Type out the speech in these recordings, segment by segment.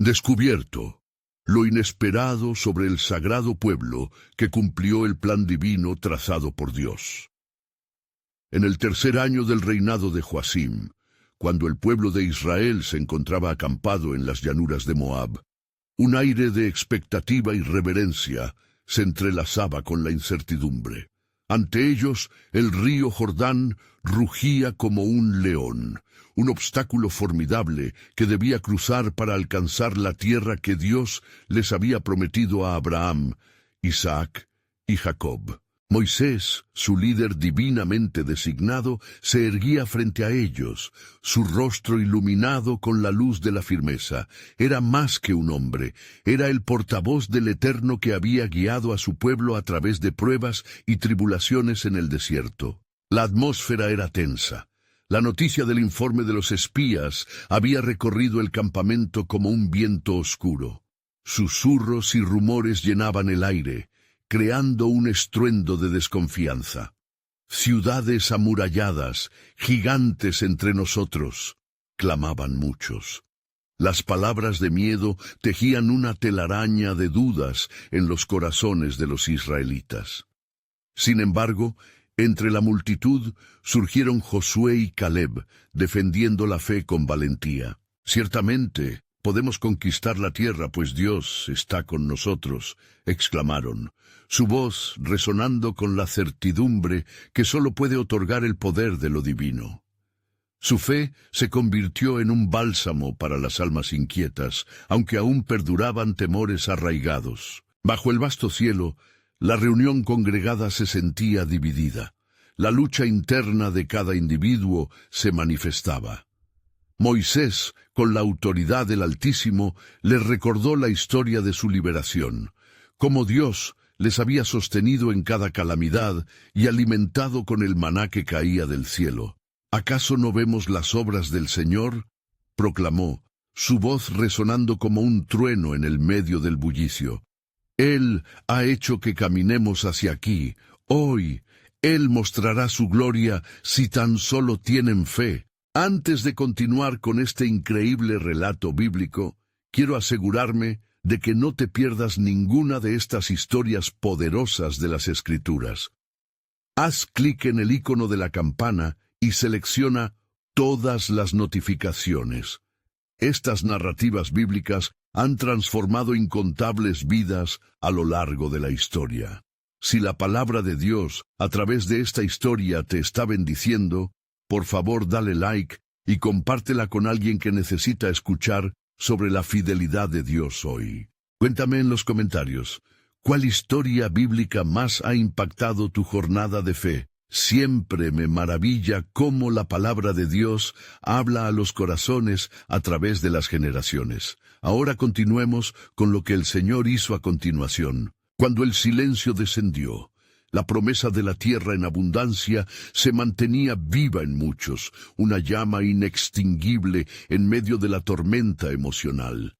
Descubierto. Lo inesperado sobre el sagrado pueblo que cumplió el plan divino trazado por Dios. En el tercer año del reinado de Joacim, cuando el pueblo de Israel se encontraba acampado en las llanuras de Moab, un aire de expectativa y reverencia se entrelazaba con la incertidumbre. Ante ellos, el río Jordán rugía como un león, un obstáculo formidable que debía cruzar para alcanzar la tierra que Dios les había prometido a Abraham, Isaac y Jacob. Moisés, su líder divinamente designado, se erguía frente a ellos, su rostro iluminado con la luz de la firmeza. Era más que un hombre, era el portavoz del Eterno que había guiado a su pueblo a través de pruebas y tribulaciones en el desierto. La atmósfera era tensa. La noticia del informe de los espías había recorrido el campamento como un viento oscuro. Susurros y rumores llenaban el aire, creando un estruendo de desconfianza. Ciudades amuralladas, gigantes entre nosotros, clamaban muchos. Las palabras de miedo tejían una telaraña de dudas en los corazones de los israelitas. Sin embargo, entre la multitud surgieron Josué y Caleb, defendiendo la fe con valentía. Ciertamente, podemos conquistar la tierra, pues Dios está con nosotros, exclamaron, su voz resonando con la certidumbre que solo puede otorgar el poder de lo divino. Su fe se convirtió en un bálsamo para las almas inquietas, aunque aún perduraban temores arraigados. Bajo el vasto cielo, la reunión congregada se sentía dividida. La lucha interna de cada individuo se manifestaba. Moisés, con la autoridad del Altísimo, les recordó la historia de su liberación, cómo Dios les había sostenido en cada calamidad y alimentado con el maná que caía del cielo. ¿Acaso no vemos las obras del Señor?, proclamó, su voz resonando como un trueno en el medio del bullicio. Él ha hecho que caminemos hacia aquí. Hoy, Él mostrará su gloria si tan solo tienen fe. Antes de continuar con este increíble relato bíblico, quiero asegurarme de que no te pierdas ninguna de estas historias poderosas de las Escrituras. Haz clic en el icono de la campana y selecciona todas las notificaciones. Estas narrativas bíblicas han transformado incontables vidas a lo largo de la historia. Si la palabra de Dios a través de esta historia te está bendiciendo, por favor dale like y compártela con alguien que necesita escuchar sobre la fidelidad de Dios hoy. Cuéntame en los comentarios, ¿cuál historia bíblica más ha impactado tu jornada de fe? Siempre me maravilla cómo la palabra de Dios habla a los corazones a través de las generaciones. Ahora continuemos con lo que el Señor hizo a continuación. Cuando el silencio descendió, la promesa de la tierra en abundancia se mantenía viva en muchos, una llama inextinguible en medio de la tormenta emocional.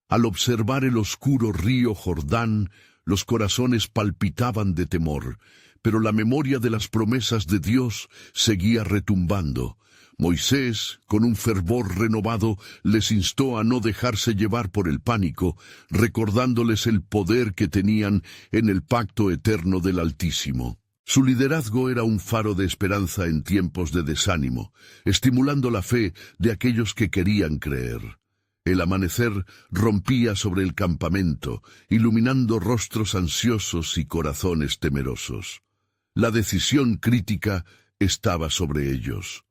Al observar el oscuro río Jordán, los corazones palpitaban de temor, pero la memoria de las promesas de Dios seguía retumbando. Moisés, con un fervor renovado, les instó a no dejarse llevar por el pánico, recordándoles el poder que tenían en el pacto eterno del Altísimo. Su liderazgo era un faro de esperanza en tiempos de desánimo, estimulando la fe de aquellos que querían creer. El amanecer rompía sobre el campamento, iluminando rostros ansiosos y corazones temerosos. La decisión crítica estaba sobre ellos.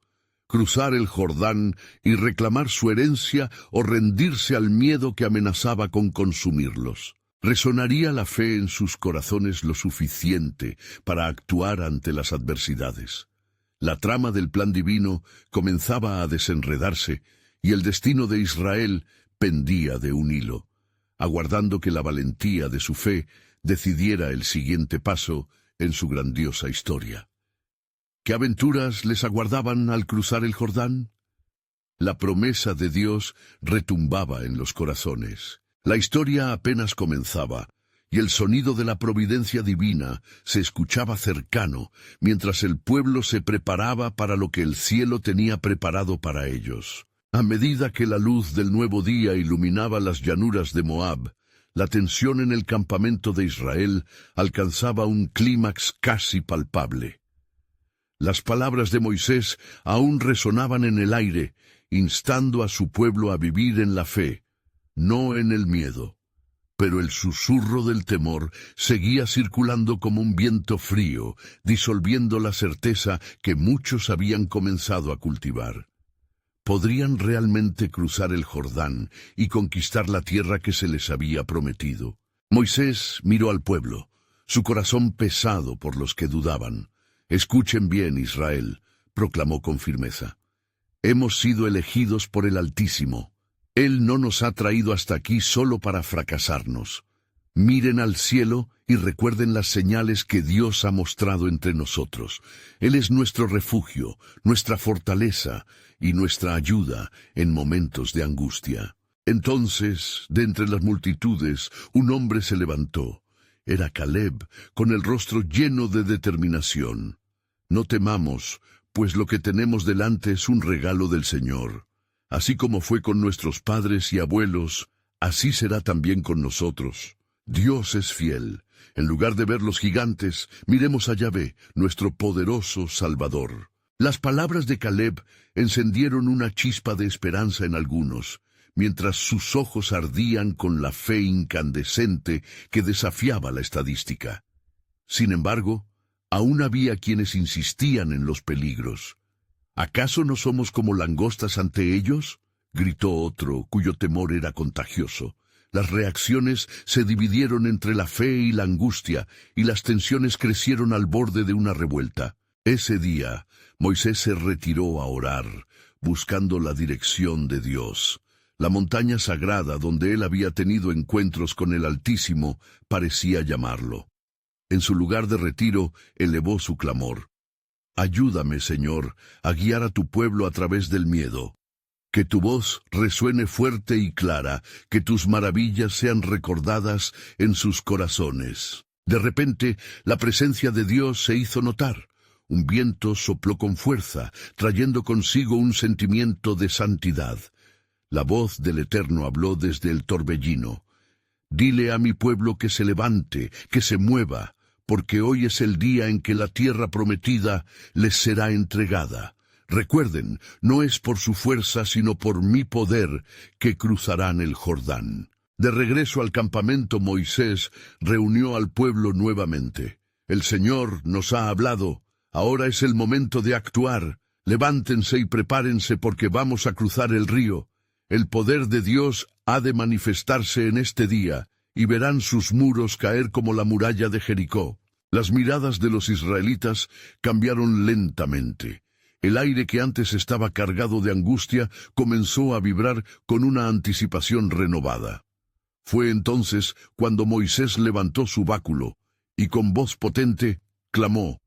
Cruzar el Jordán y reclamar su herencia o rendirse al miedo que amenazaba con consumirlos. ¿Resonaría la fe en sus corazones lo suficiente para actuar ante las adversidades? La trama del plan divino comenzaba a desenredarse y el destino de Israel pendía de un hilo, aguardando que la valentía de su fe decidiera el siguiente paso en su grandiosa historia. ¿Qué aventuras les aguardaban al cruzar el Jordán? La promesa de Dios retumbaba en los corazones. La historia apenas comenzaba, y el sonido de la providencia divina se escuchaba cercano, mientras el pueblo se preparaba para lo que el cielo tenía preparado para ellos. A medida que la luz del nuevo día iluminaba las llanuras de Moab, la tensión en el campamento de Israel alcanzaba un clímax casi palpable. Las palabras de Moisés aún resonaban en el aire, instando a su pueblo a vivir en la fe, no en el miedo. Pero el susurro del temor seguía circulando como un viento frío, disolviendo la certeza que muchos habían comenzado a cultivar. ¿Podrían realmente cruzar el Jordán y conquistar la tierra que se les había prometido? Moisés miró al pueblo, su corazón pesado por los que dudaban. «Escuchen bien, Israel», proclamó con firmeza. «Hemos sido elegidos por el Altísimo. Él no nos ha traído hasta aquí solo para fracasarnos. Miren al cielo y recuerden las señales que Dios ha mostrado entre nosotros. Él es nuestro refugio, nuestra fortaleza y nuestra ayuda en momentos de angustia». Entonces, de entre las multitudes, un hombre se levantó. Era Caleb, con el rostro lleno de determinación. «No temamos, pues lo que tenemos delante es un regalo del Señor. Así como fue con nuestros padres y abuelos, así será también con nosotros. Dios es fiel. En lugar de ver los gigantes, miremos a Yahvé, nuestro poderoso Salvador». Las palabras de Caleb encendieron una chispa de esperanza en algunos, mientras sus ojos ardían con la fe incandescente que desafiaba la estadística. Sin embargo, aún había quienes insistían en los peligros. «¿Acaso no somos como langostas ante ellos?», gritó otro, cuyo temor era contagioso. Las reacciones se dividieron entre la fe y la angustia, y las tensiones crecieron al borde de una revuelta. Ese día, Moisés se retiró a orar, buscando la dirección de Dios. La montaña sagrada donde él había tenido encuentros con el Altísimo parecía llamarlo. En su lugar de retiro, elevó su clamor. «Ayúdame, Señor, a guiar a tu pueblo a través del miedo. Que tu voz resuene fuerte y clara, que tus maravillas sean recordadas en sus corazones». De repente, la presencia de Dios se hizo notar. Un viento sopló con fuerza, trayendo consigo un sentimiento de santidad. La voz del Eterno habló desde el torbellino. «Dile a mi pueblo que se levante, que se mueva, porque hoy es el día en que la tierra prometida les será entregada. Recuerden, no es por su fuerza, sino por mi poder que cruzarán el Jordán». De regreso al campamento, Moisés reunió al pueblo nuevamente. «El Señor nos ha hablado. Ahora es el momento de actuar. Levántense y prepárense porque vamos a cruzar el río. El poder de Dios ha de manifestarse en este día, y verán sus muros caer como la muralla de Jericó». Las miradas de los israelitas cambiaron lentamente. El aire que antes estaba cargado de angustia comenzó a vibrar con una anticipación renovada. Fue entonces cuando Moisés levantó su báculo y con voz potente clamó: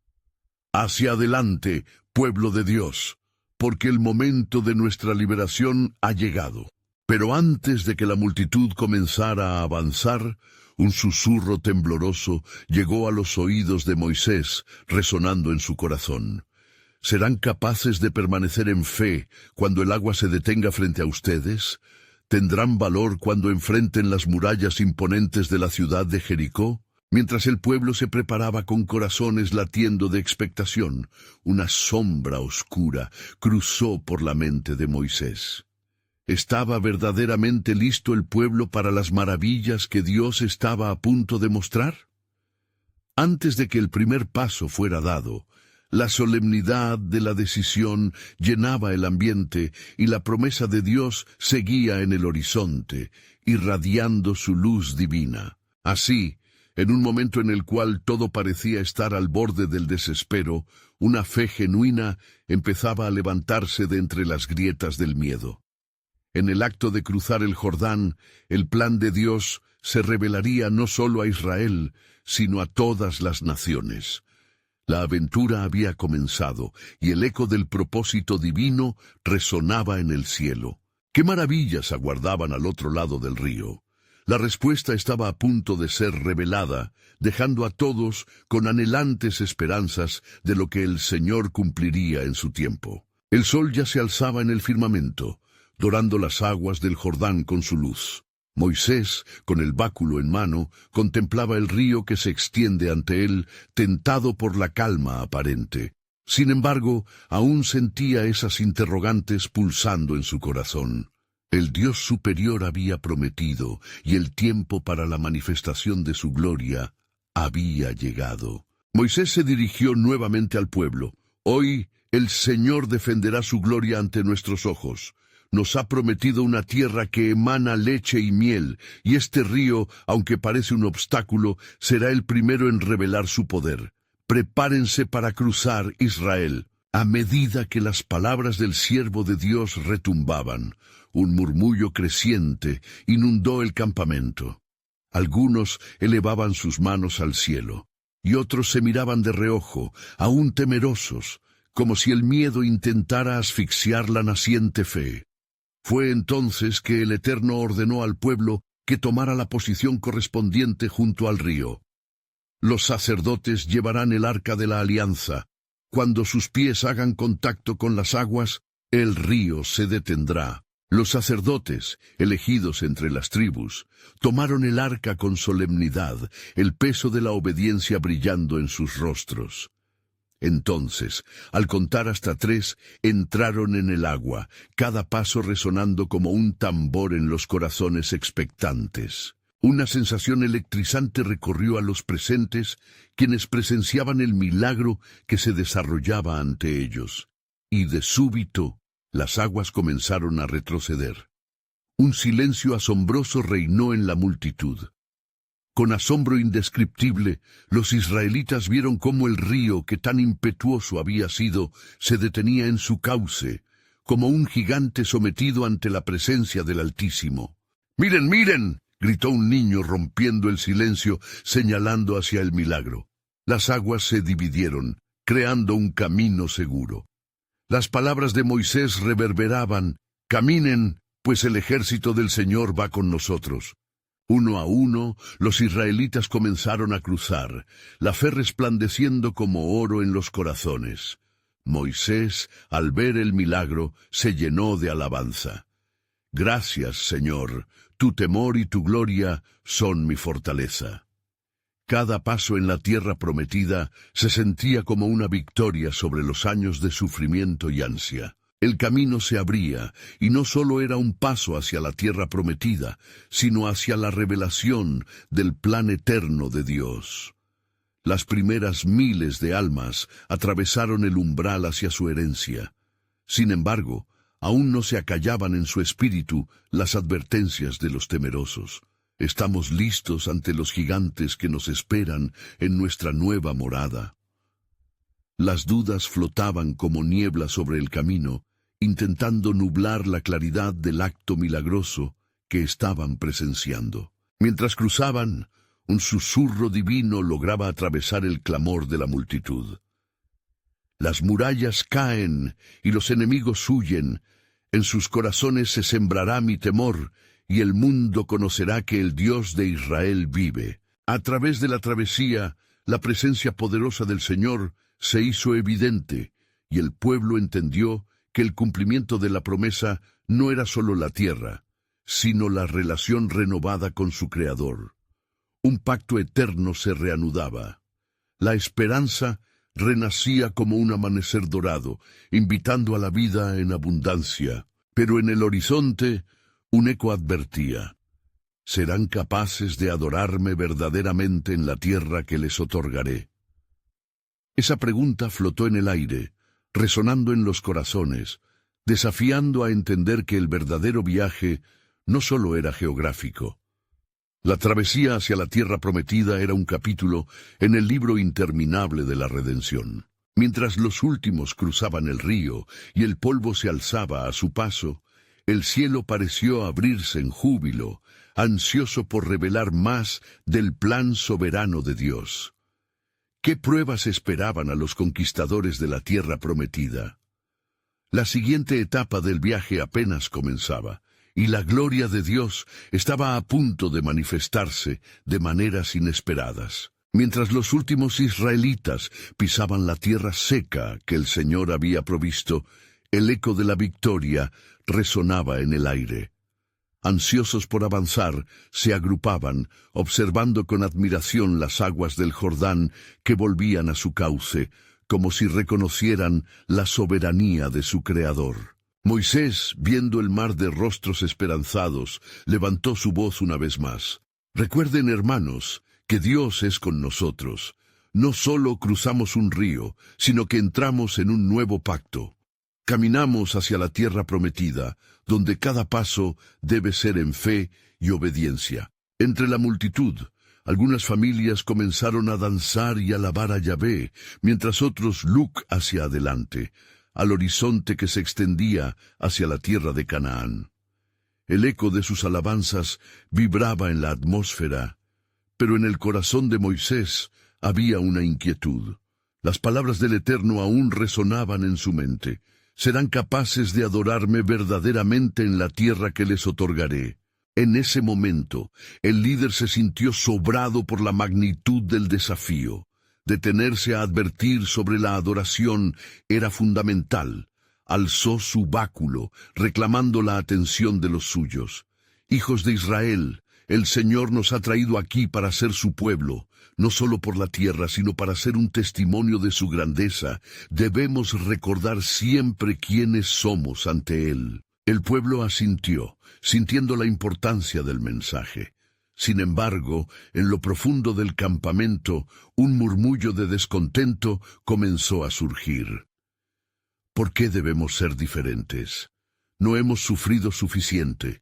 «Hacia adelante, pueblo de Dios, porque el momento de nuestra liberación ha llegado». Pero antes de que la multitud comenzara a avanzar, un susurro tembloroso llegó a los oídos de Moisés, resonando en su corazón. ¿Serán capaces de permanecer en fe cuando el agua se detenga frente a ustedes? ¿Tendrán valor cuando enfrenten las murallas imponentes de la ciudad de Jericó? Mientras el pueblo se preparaba con corazones latiendo de expectación, una sombra oscura cruzó por la mente de Moisés. ¿Estaba verdaderamente listo el pueblo para las maravillas que Dios estaba a punto de mostrar? Antes de que el primer paso fuera dado, la solemnidad de la decisión llenaba el ambiente y la promesa de Dios seguía en el horizonte, irradiando su luz divina. Así, en un momento en el cual todo parecía estar al borde del desespero, una fe genuina empezaba a levantarse de entre las grietas del miedo. En el acto de cruzar el Jordán, el plan de Dios se revelaría no solo a Israel, sino a todas las naciones. La aventura había comenzado, y el eco del propósito divino resonaba en el cielo. ¿Qué maravillas aguardaban al otro lado del río? La respuesta estaba a punto de ser revelada, dejando a todos con anhelantes esperanzas de lo que el Señor cumpliría en su tiempo. El sol ya se alzaba en el firmamento. dorando las aguas del Jordán con su luz. Moisés, con el báculo en mano, contemplaba el río que se extiende ante él, tentado por la calma aparente. Sin embargo, aún sentía esas interrogantes pulsando en su corazón. El Dios superior había prometido, y el tiempo para la manifestación de su gloria había llegado. Moisés se dirigió nuevamente al pueblo. Hoy el Señor defenderá su gloria ante nuestros ojos. Nos ha prometido una tierra que emana leche y miel, y este río, aunque parece un obstáculo, será el primero en revelar su poder. Prepárense para cruzar, Israel. A medida que las palabras del siervo de Dios retumbaban, un murmullo creciente inundó el campamento. Algunos elevaban sus manos al cielo, y otros se miraban de reojo, aún temerosos, como si el miedo intentara asfixiar la naciente fe. Fue entonces que el Eterno ordenó al pueblo que tomara la posición correspondiente junto al río. Los sacerdotes llevarán el arca de la alianza. Cuando sus pies hagan contacto con las aguas, el río se detendrá. Los sacerdotes, elegidos entre las tribus, tomaron el arca con solemnidad, el peso de la obediencia brillando en sus rostros. Entonces, al contar hasta 3, entraron en el agua, cada paso resonando como un tambor en los corazones expectantes. Una sensación electrizante recorrió a los presentes, quienes presenciaban el milagro que se desarrollaba ante ellos. Y de súbito, las aguas comenzaron a retroceder. Un silencio asombroso reinó en la multitud. Con asombro indescriptible, los israelitas vieron cómo el río, que tan impetuoso había sido, se detenía en su cauce, como un gigante sometido ante la presencia del Altísimo. ¡Miren, miren!, gritó un niño rompiendo el silencio, señalando hacia el milagro. Las aguas se dividieron, creando un camino seguro. Las palabras de Moisés reverberaban: «Caminen, pues el ejército del Señor va con nosotros». Uno a uno, los israelitas comenzaron a cruzar, la fe resplandeciendo como oro en los corazones. Moisés, al ver el milagro, se llenó de alabanza. «Gracias, Señor, tu temor y tu gloria son mi fortaleza». Cada paso en la tierra prometida se sentía como una victoria sobre los años de sufrimiento y ansia. El camino se abría, y no solo era un paso hacia la tierra prometida, sino hacia la revelación del plan eterno de Dios. Las primeras miles de almas atravesaron el umbral hacia su herencia. Sin embargo, aún no se acallaban en su espíritu las advertencias de los temerosos. Estamos listos ante los gigantes que nos esperan en nuestra nueva morada. Las dudas flotaban como niebla sobre el camino, intentando nublar la claridad del acto milagroso que estaban presenciando. Mientras cruzaban, un susurro divino lograba atravesar el clamor de la multitud. Las murallas caen y los enemigos huyen. En sus corazones se sembrará mi temor, y el mundo conocerá que el Dios de Israel vive. A través de la travesía, la presencia poderosa del Señor se hizo evidente, y el pueblo entendió que el cumplimiento de la promesa no era solo la tierra, sino la relación renovada con su Creador. Un pacto eterno se reanudaba. La esperanza renacía como un amanecer dorado, invitando a la vida en abundancia. Pero en el horizonte, un eco advertía: «¿Serán capaces de adorarme verdaderamente en la tierra que les otorgaré?». Esa pregunta flotó en el aire, resonando en los corazones, desafiando a entender que el verdadero viaje no solo era geográfico. La travesía hacia la tierra prometida era un capítulo en el libro interminable de la redención. Mientras los últimos cruzaban el río y el polvo se alzaba a su paso, el cielo pareció abrirse en júbilo, ansioso por revelar más del plan soberano de Dios. ¿Qué pruebas esperaban a los conquistadores de la tierra prometida? La siguiente etapa del viaje apenas comenzaba, y la gloria de Dios estaba a punto de manifestarse de maneras inesperadas. Mientras los últimos israelitas pisaban la tierra seca que el Señor había provisto, El eco de la victoria resonaba en el aire. Ansiosos por avanzar, se agrupaban, observando con admiración las aguas del Jordán que volvían a su cauce, como si reconocieran la soberanía de su Creador. Moisés, viendo el mar de rostros esperanzados, levantó su voz una vez más. Recuerden, hermanos, que Dios es con nosotros. No solo cruzamos un río, sino que entramos en un nuevo pacto. Caminamos hacia la tierra prometida, donde cada paso debe ser en fe y obediencia. Entre la multitud, algunas familias comenzaron a danzar y alabar a Yahvé, mientras otros hacia adelante, al horizonte que se extendía hacia la tierra de Canaán. El eco de sus alabanzas vibraba en la atmósfera, pero en el corazón de Moisés había una inquietud. Las palabras del Eterno aún resonaban en su mente. Serán capaces de adorarme verdaderamente en la tierra que les otorgaré. En ese momento, el líder se sintió sobrado por la magnitud del desafío. Detenerse a advertir sobre la adoración era fundamental. Alzó su báculo, reclamando la atención de los suyos. Hijos de Israel, el Señor nos ha traído aquí para ser su pueblo, no solo por la tierra, sino para ser un testimonio de su grandeza. Debemos recordar siempre quiénes somos ante Él. El pueblo asintió, sintiendo la importancia del mensaje. Sin embargo, en lo profundo del campamento, un murmullo de descontento comenzó a surgir. ¿Por qué debemos ser diferentes? No hemos sufrido suficiente.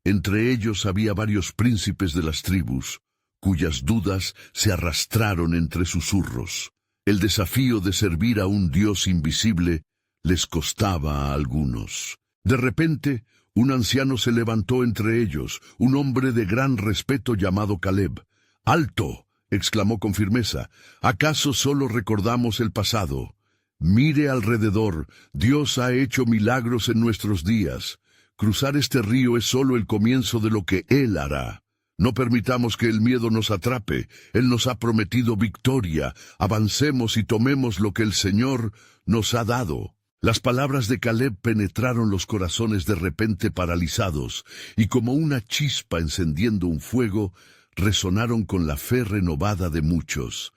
Entre ellos había varios príncipes de las tribus, cuyas dudas se arrastraron entre susurros. El desafío de servir a un Dios invisible les costaba a algunos. De repente, un anciano se levantó entre ellos, un hombre de gran respeto llamado Caleb. «¡Alto!», exclamó con firmeza. «¿Acaso solo recordamos el pasado? Mire alrededor, Dios ha hecho milagros en nuestros días. Cruzar este río es solo el comienzo de lo que Él hará. No permitamos que el miedo nos atrape. Él nos ha prometido victoria. Avancemos y tomemos lo que el Señor nos ha dado». Las palabras de Caleb penetraron los corazones de repente paralizados, y como una chispa encendiendo un fuego, resonaron con la fe renovada de muchos.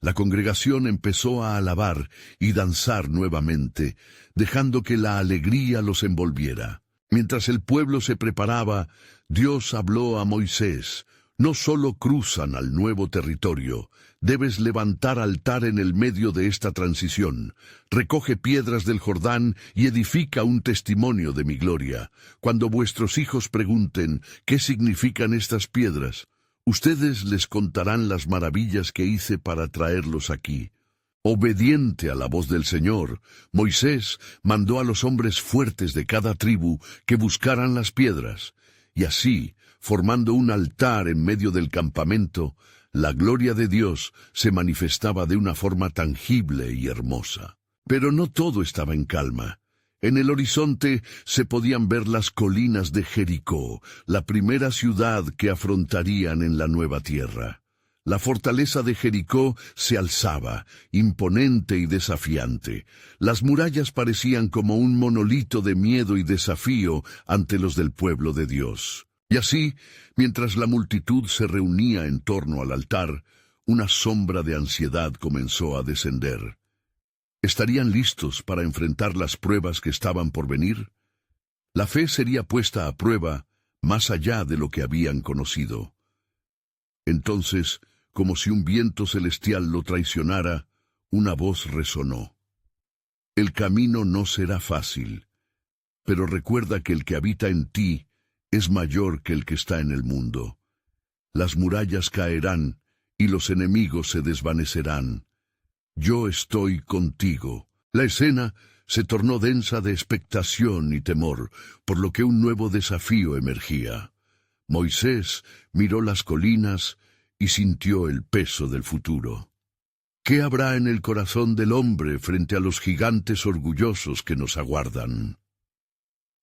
La congregación empezó a alabar y danzar nuevamente, dejando que la alegría los envolviera. Mientras el pueblo se preparaba, Dios habló a Moisés. «No solo cruzan al nuevo territorio, debes levantar altar en el medio de esta transición. Recoge piedras del Jordán y edifica un testimonio de mi gloria. Cuando vuestros hijos pregunten qué significan estas piedras, ustedes les contarán las maravillas que hice para traerlos aquí». Obediente a la voz del Señor, Moisés mandó a los hombres fuertes de cada tribu que buscaran las piedras, y así, formando un altar en medio del campamento, la gloria de Dios se manifestaba de una forma tangible y hermosa. Pero no todo estaba en calma. En el horizonte se podían ver las colinas de Jericó, la primera ciudad que afrontarían en la nueva tierra. La fortaleza de Jericó se alzaba, imponente y desafiante. Las murallas parecían como un monolito de miedo y desafío ante los del pueblo de Dios. Y así, mientras la multitud se reunía en torno al altar, una sombra de ansiedad comenzó a descender. ¿Estarían listos para enfrentar las pruebas que estaban por venir? La fe sería puesta a prueba más allá de lo que habían conocido. Entonces, como si un viento celestial lo traicionara, una voz resonó. «El camino no será fácil, pero recuerda que el que habita en ti es mayor que el que está en el mundo. Las murallas caerán y los enemigos se desvanecerán. Yo estoy contigo». La escena se tornó densa de expectación y temor, por lo que un nuevo desafío emergía. Moisés miró las colinas y sintió el peso del futuro. ¿Qué habrá en el corazón del hombre frente a los gigantes orgullosos que nos aguardan?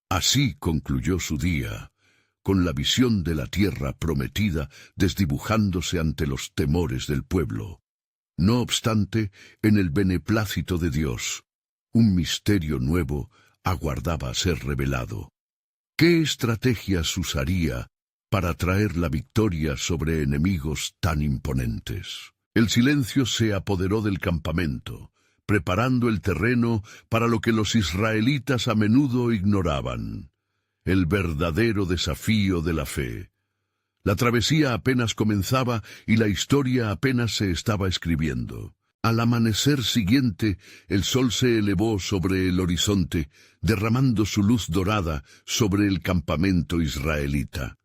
Así concluyó su día, con la visión de la tierra prometida desdibujándose ante los temores del pueblo. No obstante, en el beneplácito de Dios, un misterio nuevo aguardaba ser revelado. ¿Qué estrategias usaría para traer la victoria sobre enemigos tan imponentes? El silencio se apoderó del campamento, preparando el terreno para lo que los israelitas a menudo ignoraban: el verdadero desafío de la fe. La travesía apenas comenzaba y la historia apenas se estaba escribiendo. Al amanecer siguiente, el sol se elevó sobre el horizonte, derramando su luz dorada sobre el campamento israelita.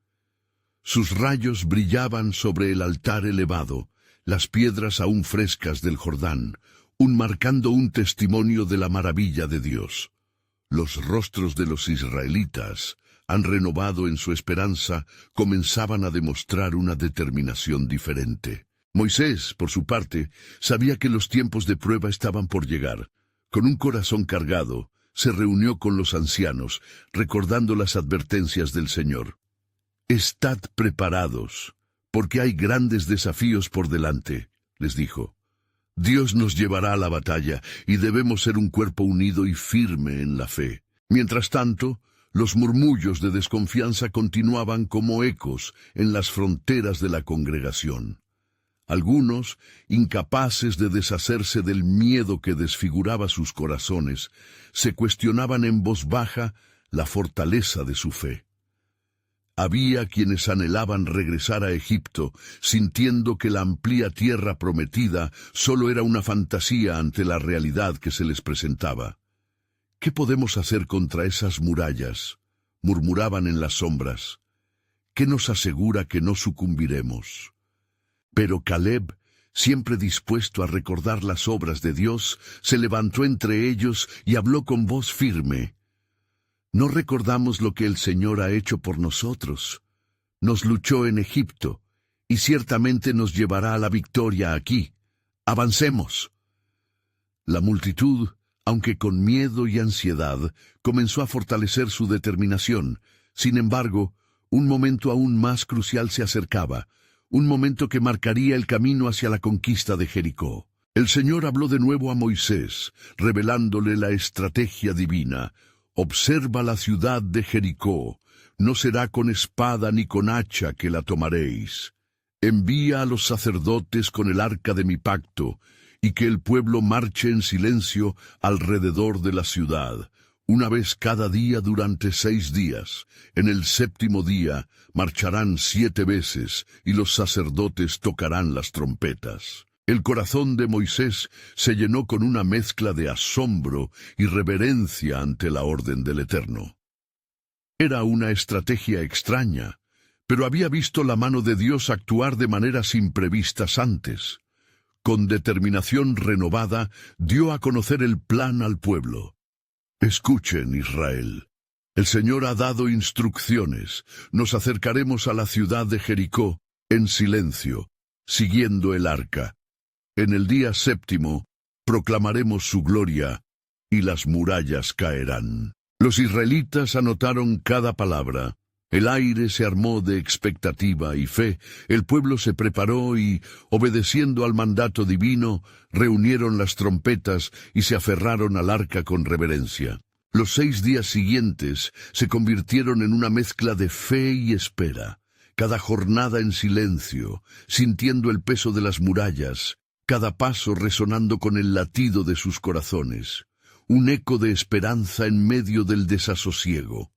Sus rayos brillaban sobre el altar elevado, las piedras aún frescas del Jordán, marcando un testimonio de la maravilla de Dios. Los rostros de los israelitas, han renovado en su esperanza, comenzaban a demostrar una determinación diferente. Moisés, por su parte, sabía que los tiempos de prueba estaban por llegar. Con un corazón cargado, se reunió con los ancianos, recordando las advertencias del Señor. «Estad preparados, porque hay grandes desafíos por delante», les dijo. «Dios nos llevará a la batalla y debemos ser un cuerpo unido y firme en la fe». Mientras tanto, los murmullos de desconfianza continuaban como ecos en las fronteras de la congregación. Algunos, incapaces de deshacerse del miedo que desfiguraba sus corazones, se cuestionaban en voz baja la fortaleza de su fe. Había quienes anhelaban regresar a Egipto, sintiendo que la amplia tierra prometida solo era una fantasía ante la realidad que se les presentaba. «¿Qué podemos hacer contra esas murallas?», murmuraban en las sombras. «¿Qué nos asegura que no sucumbiremos?». Pero Caleb, siempre dispuesto a recordar las obras de Dios, se levantó entre ellos y habló con voz firme. «¿No recordamos lo que el Señor ha hecho por nosotros? Nos luchó en Egipto, y ciertamente nos llevará a la victoria aquí. Avancemos». La multitud, aunque con miedo y ansiedad, comenzó a fortalecer su determinación. Sin embargo, un momento aún más crucial se acercaba, un momento que marcaría el camino hacia la conquista de Jericó. El Señor habló de nuevo a Moisés, revelándole la estrategia divina. «Observa la ciudad de Jericó, no será con espada ni con hacha que la tomaréis. Envía a los sacerdotes con el arca de mi pacto, y que el pueblo marche en silencio alrededor de la ciudad, una vez cada día durante 6 días. En el 7º día marcharán 7 veces, y los sacerdotes tocarán las trompetas». El corazón de Moisés se llenó con una mezcla de asombro y reverencia ante la orden del Eterno. Era una estrategia extraña, pero había visto la mano de Dios actuar de maneras imprevistas antes. Con determinación renovada, dio a conocer el plan al pueblo. «Escuchen, Israel. El Señor ha dado instrucciones. Nos acercaremos a la ciudad de Jericó en silencio, siguiendo el arca. En el día 7º proclamaremos su gloria, y las murallas caerán». Los israelitas anotaron cada palabra. El aire se armó de expectativa y fe. El pueblo se preparó y, obedeciendo al mandato divino, reunieron las trompetas y se aferraron al arca con reverencia. Los 6 días siguientes se convirtieron en una mezcla de fe y espera. Cada jornada en silencio, sintiendo el peso de las murallas, cada paso resonando con el latido de sus corazones, un eco de esperanza en medio del desasosiego.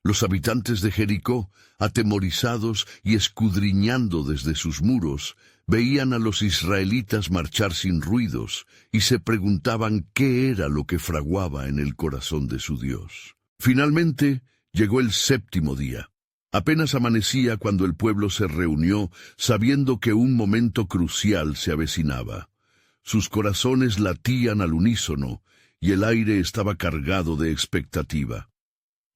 Los habitantes de Jericó, atemorizados y escudriñando desde sus muros, veían a los israelitas marchar sin ruidos y se preguntaban qué era lo que fraguaba en el corazón de su Dios. Finalmente llegó el 7º día. Apenas amanecía cuando el pueblo se reunió, sabiendo que un momento crucial se avecinaba. Sus corazones latían al unísono y el aire estaba cargado de expectativa.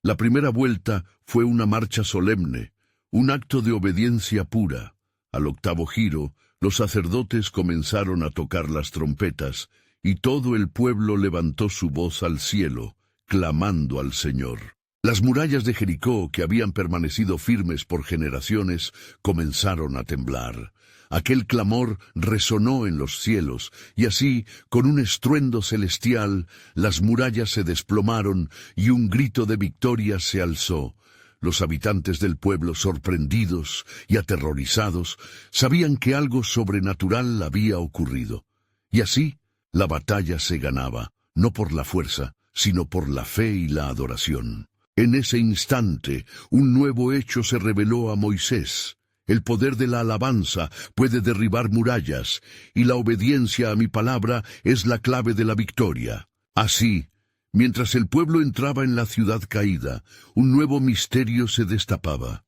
La primera vuelta fue una marcha solemne, un acto de obediencia pura. Al 8º giro, los sacerdotes comenzaron a tocar las trompetas, y todo el pueblo levantó su voz al cielo, clamando al Señor. Las murallas de Jericó, que habían permanecido firmes por generaciones, comenzaron a temblar. aquel clamor resonó en los cielos, y así, con un estruendo celestial, las murallas se desplomaron y un grito de victoria se alzó. Los habitantes del pueblo, sorprendidos y aterrorizados, sabían que algo sobrenatural había ocurrido. Y así, la batalla se ganaba, no por la fuerza, sino por la fe y la adoración. En ese instante, un nuevo hecho se reveló a Moisés. El poder de la alabanza puede derribar murallas, y la obediencia a mi palabra es la clave de la victoria. Así, mientras el pueblo entraba en la ciudad caída, un nuevo misterio se destapaba.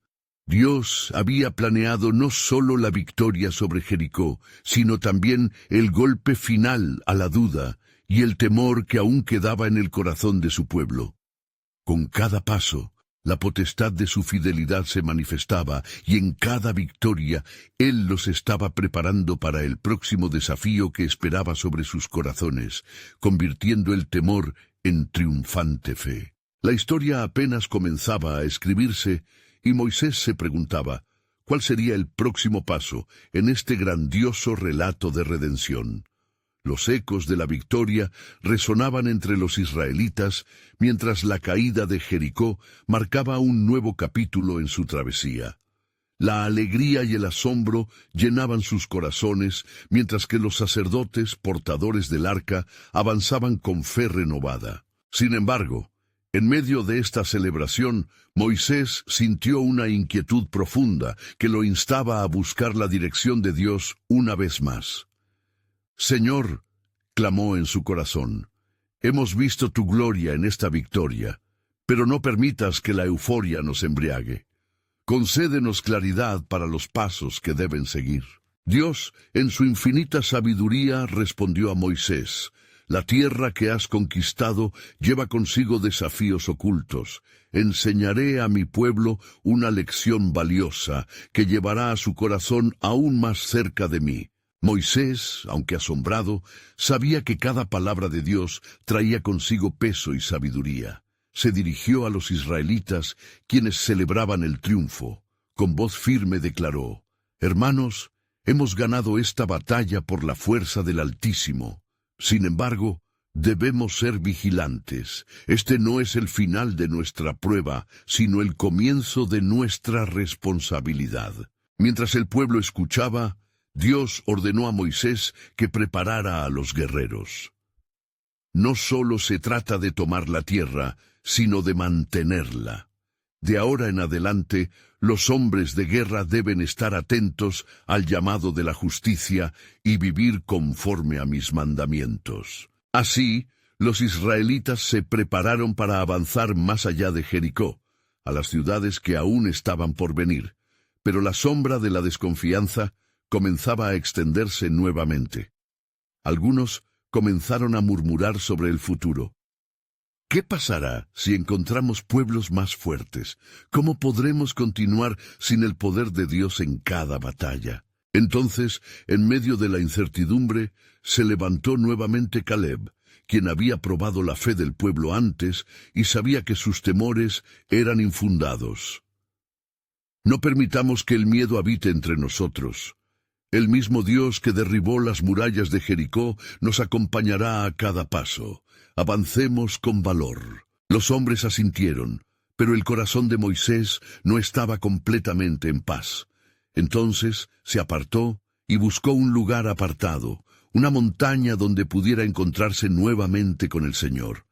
Dios había planeado no solo la victoria sobre Jericó, sino también el golpe final a la duda y el temor que aún quedaba en el corazón de su pueblo. Con cada paso, la potestad de su fidelidad se manifestaba, y en cada victoria, Él los estaba preparando para el próximo desafío que esperaba sobre sus corazones, convirtiendo el temor en triunfante fe. La historia apenas comenzaba a escribirse, y Moisés se preguntaba, ¿cuál sería el próximo paso en este grandioso relato de redención? Los ecos de la victoria resonaban entre los israelitas, mientras la caída de Jericó marcaba un nuevo capítulo en su travesía. La alegría y el asombro llenaban sus corazones, mientras que los sacerdotes, portadores del arca, avanzaban con fe renovada. Sin embargo, en medio de esta celebración, Moisés sintió una inquietud profunda que lo instaba a buscar la dirección de Dios una vez más. «Señor», clamó en su corazón, «hemos visto tu gloria en esta victoria, pero no permitas que la euforia nos embriague. Concédenos claridad para los pasos que deben seguir». Dios, en su infinita sabiduría, respondió a Moisés, «La tierra que has conquistado lleva consigo desafíos ocultos. Enseñaré a mi pueblo una lección valiosa que llevará a su corazón aún más cerca de mí». Moisés, aunque asombrado, sabía que cada palabra de Dios traía consigo peso y sabiduría. Se dirigió a los israelitas, quienes celebraban el triunfo. Con voz firme declaró, «Hermanos, hemos ganado esta batalla por la fuerza del Altísimo. Sin embargo, debemos ser vigilantes. Este no es el final de nuestra prueba, sino el comienzo de nuestra responsabilidad». Mientras el pueblo escuchaba, Dios ordenó a Moisés que preparara a los guerreros. No solo se trata de tomar la tierra, sino de mantenerla. De ahora en adelante, los hombres de guerra deben estar atentos al llamado de la justicia y vivir conforme a mis mandamientos. Así, los israelitas se prepararon para avanzar más allá de Jericó, a las ciudades que aún estaban por venir, pero la sombra de la desconfianza comenzaba a extenderse nuevamente. Algunos comenzaron a murmurar sobre el futuro. ¿Qué pasará si encontramos pueblos más fuertes? ¿Cómo podremos continuar sin el poder de Dios en cada batalla? Entonces, en medio de la incertidumbre, se levantó nuevamente Caleb, quien había probado la fe del pueblo antes y sabía que sus temores eran infundados. No permitamos que el miedo habite entre nosotros. El mismo Dios que derribó las murallas de Jericó nos acompañará a cada paso. Avancemos con valor. Los hombres asintieron, pero el corazón de Moisés no estaba completamente en paz. Entonces se apartó y buscó un lugar apartado, una montaña donde pudiera encontrarse nuevamente con el Señor.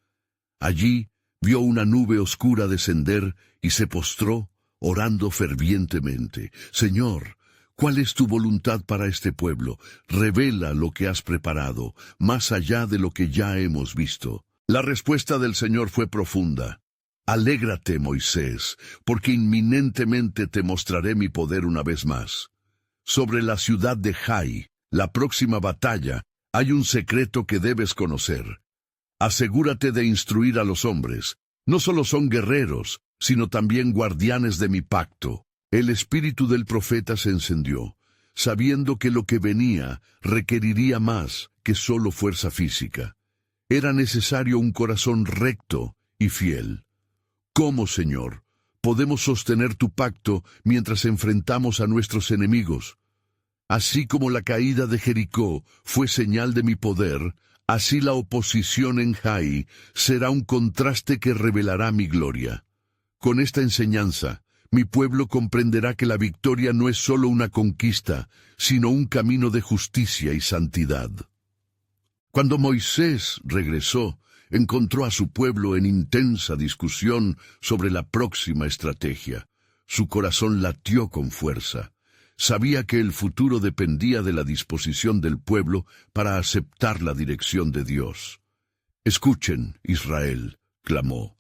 Allí vio una nube oscura descender y se postró, orando fervientemente. «Señor, ¿cuál es tu voluntad para este pueblo? Revela lo que has preparado, más allá de lo que ya hemos visto». La respuesta del Señor fue profunda. «Alégrate, Moisés, porque inminentemente te mostraré mi poder una vez más. Sobre la ciudad de Jai, la próxima batalla, hay un secreto que debes conocer. Asegúrate de instruir a los hombres. No solo son guerreros, sino también guardianes de mi pacto». El espíritu del profeta se encendió, sabiendo que lo que venía requeriría más que solo fuerza física. Era necesario un corazón recto y fiel. ¿Cómo, Señor, podemos sostener tu pacto mientras enfrentamos a nuestros enemigos? Así como la caída de Jericó fue señal de mi poder, así la oposición en Jai será un contraste que revelará mi gloria. Con esta enseñanza, mi pueblo comprenderá que la victoria no es solo una conquista, sino un camino de justicia y santidad. Cuando Moisés regresó, encontró a su pueblo en intensa discusión sobre la próxima estrategia. Su corazón latió con fuerza. Sabía que el futuro dependía de la disposición del pueblo para aceptar la dirección de Dios. «Escuchen, Israel», clamó.